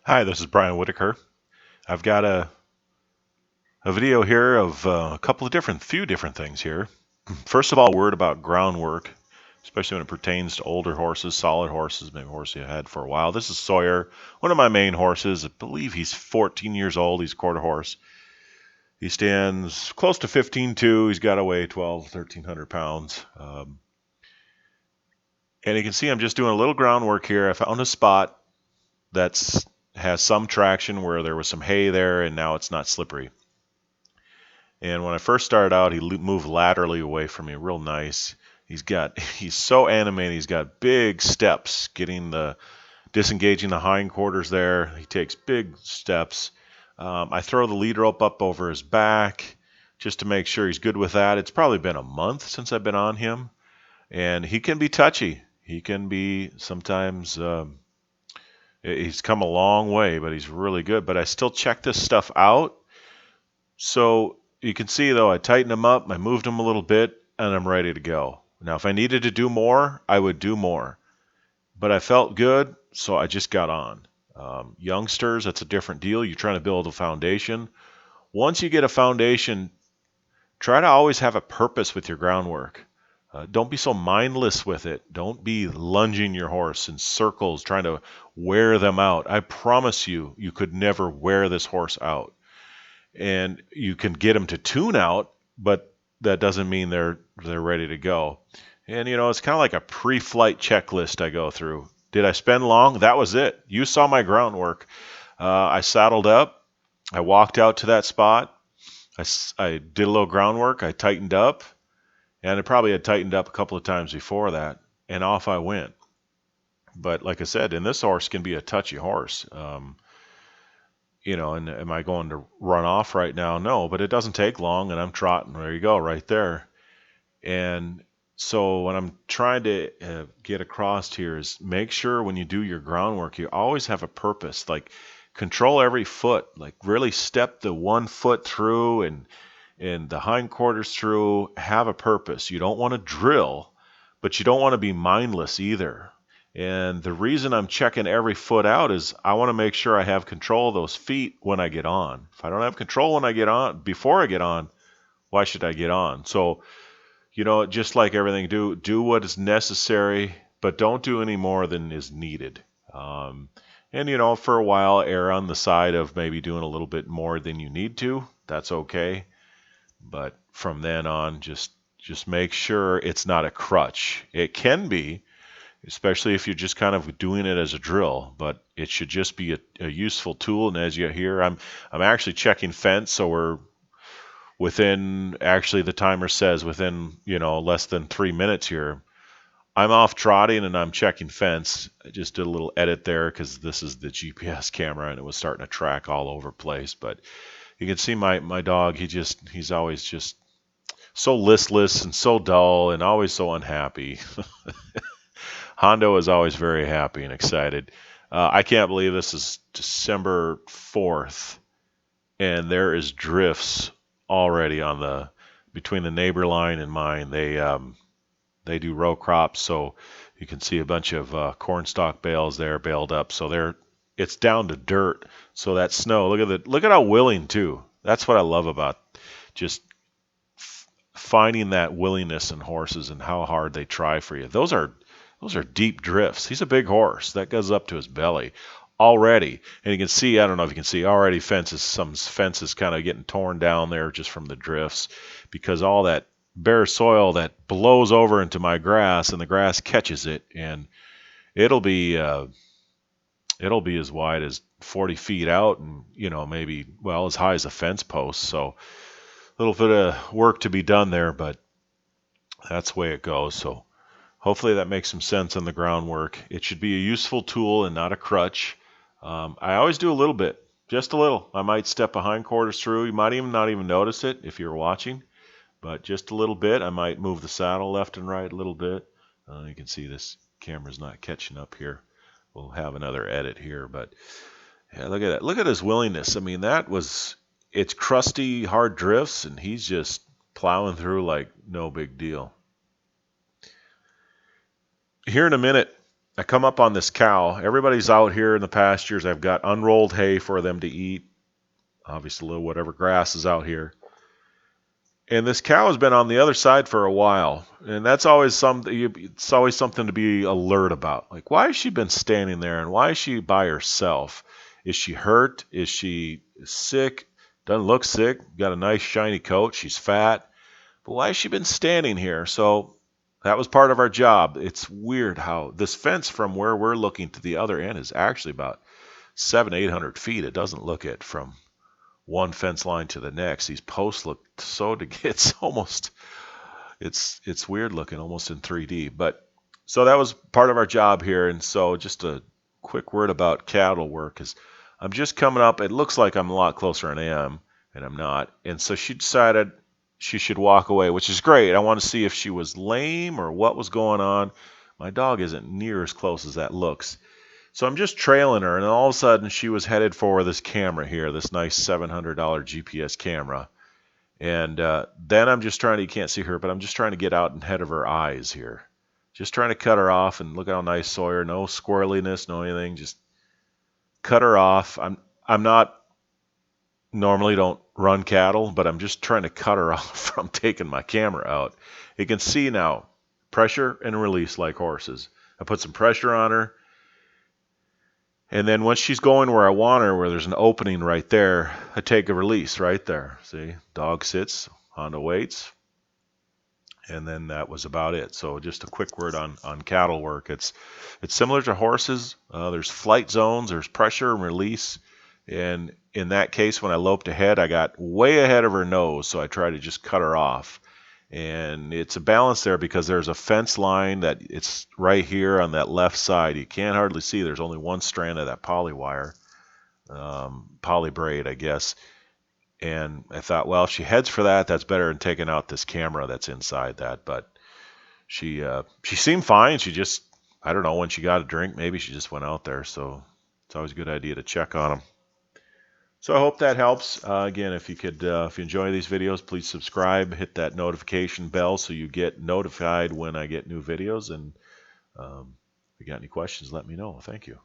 Hi, this is Brian Whitaker. I've got a video here of few different things here. First of all, a word about groundwork, especially when it pertains to older horses, solid horses, maybe horses you had for a while. This is Sawyer, one of my main horses. I believe he's 14 years old. He's a quarter horse. He stands close to 15.2. He's got to weigh 1,300 pounds. And you can see I'm just doing a little groundwork here. I found a spot that's has some traction where there was some hay there, and now it's not slippery. And when I first started out, he moved laterally away from me, real nice. He's so animated. He's got big steps, disengaging the hindquarters there. He takes big steps. I throw the lead rope up over his back just to make sure he's good with that. It's probably been a month since I've been on him, and he can be touchy. He can be sometimes. He's come a long way, but he's really good. But I still check this stuff out. So you can see, though, I tightened him up, I moved him a little bit, and I'm ready to go. Now, if I needed to do more, I would do more. But I felt good, so I just got on. Youngsters, that's a different deal. You're trying to build a foundation. Once you get a foundation, try to always have a purpose with your groundwork. Don't be so mindless with it. Don't be lunging your horse in circles, trying to wear them out. I promise you, you could never wear this horse out. And you can get them to tune out, but that doesn't mean they're ready to go. And it's kind of like a pre-flight checklist I go through. Did I spend long? That was it. You saw my groundwork. I saddled up. I walked out to that spot. I did a little groundwork. I tightened up, and I probably had tightened up a couple of times before that, and off I went. But like I said, and this horse can be a touchy horse. And am I going to run off right now? No, but it doesn't take long, and I'm trotting. There you go, right there. And so what I'm trying to get across here is make sure when you do your groundwork, you always have a purpose. Like control every foot. Like really step the one foot through and the hindquarters through. Have a purpose. You don't want to drill, but you don't want to be mindless either. And the reason I'm checking every foot out is I want to make sure I have control of those feet when I get on. If I don't have control when I get on, before I get on, why should I get on? So, just like everything, do what is necessary, but don't do any more than is needed. And for a while, err on the side of maybe doing a little bit more than you need to. That's okay. But from then on, just make sure it's not a crutch. It can be, especially if you're just kind of doing it as a drill, but it should just be a useful tool. And as you hear, I'm actually checking fence, so we're within, actually the timer says within less than 3 minutes here. I'm off trotting and I'm checking fence. I just did a little edit there because this is the GPS camera and it was starting to track all over the place. But you can see my dog, he's always just so listless and so dull and always so unhappy. Hondo is always very happy and excited. I can't believe this is December 4th, and there is drifts already between the neighbor line and mine. They do row crops, so you can see a bunch of corn stalk bales there baled up. So it's down to dirt. So that snow, look at how willing too. That's what I love about just finding that willingness in horses and how hard they try for you. Those are deep drifts. He's a big horse. That goes up to his belly already. And you can see, I don't know if you can see, already some fences kind of getting torn down there just from the drifts because all that bare soil that blows over into my grass and the grass catches it, and it'll be as wide as 40 feet out and, maybe, well, as high as a fence post. So a little bit of work to be done there, but that's the way it goes. So hopefully that makes some sense on the groundwork. It should be a useful tool and not a crutch. I always do a little bit, just a little. I might step a hindquarters through. You might even not even notice it if you're watching, but just a little bit. I might move the saddle left and right a little bit. You can see this camera's not catching up here. We'll have another edit here, but yeah, look at that. Look at his willingness. I mean, it's crusty, hard drifts, and he's just plowing through like no big deal. Here in a minute, I come up on this cow. Everybody's out here in the pastures. I've got unrolled hay for them to eat. Obviously, whatever grass is out here. And this cow has been on the other side for a while, and that's always something. It's always something to be alert about. Like, why has she been standing there, and why is she by herself? Is she hurt? Is she sick? Doesn't look sick. Got a nice shiny coat. She's fat, but why has she been standing here? So that was part of our job. It's weird how this fence from where we're looking to the other end is actually about 700-800 feet. It doesn't look it from one fence line to the next. These posts look it's almost it's weird looking, almost in 3D. But so that was part of our job here. And so just a quick word about cattle work is I'm just coming up. It looks like I'm a lot closer than I am, and I'm not. And so she decided she should walk away, which is great. I want to see if she was lame or what was going on. My dog isn't near as close as that looks. So I'm just trailing her, and all of a sudden she was headed for this camera here, this nice $700 GPS camera. And then I'm just trying to, you can't see her, but I'm just trying to get out ahead of her eyes here. Just trying to cut her off, and look how nice Sawyer, no squirreliness, no anything, just cut her off. I'm not, normally don't run cattle, but I'm just trying to cut her off from taking my camera out. You can see now, pressure and release like horses. I put some pressure on her. And then once she's going where I want her, where there's an opening right there, I take a release right there. See, dog sits, Honda waits, and then that was about it. So just a quick word on cattle work. It's similar to horses. There's flight zones, there's pressure and release. And in that case, when I loped ahead, I got way ahead of her nose, so I tried to just cut her off. And it's a balance there because there's a fence line that it's right here on that left side. You can't hardly see. There's only one strand of that poly wire, poly braid, I guess. And I thought, well, if she heads for that, that's better than taking out this camera that's inside that. But she seemed fine. She just, I don't know, when she got a drink, maybe she just went out there. So it's always a good idea to check on them. So I hope that helps. Again, if you enjoy these videos, please subscribe, hit that notification bell so you get notified when I get new videos. And if you got any questions, let me know. Thank you.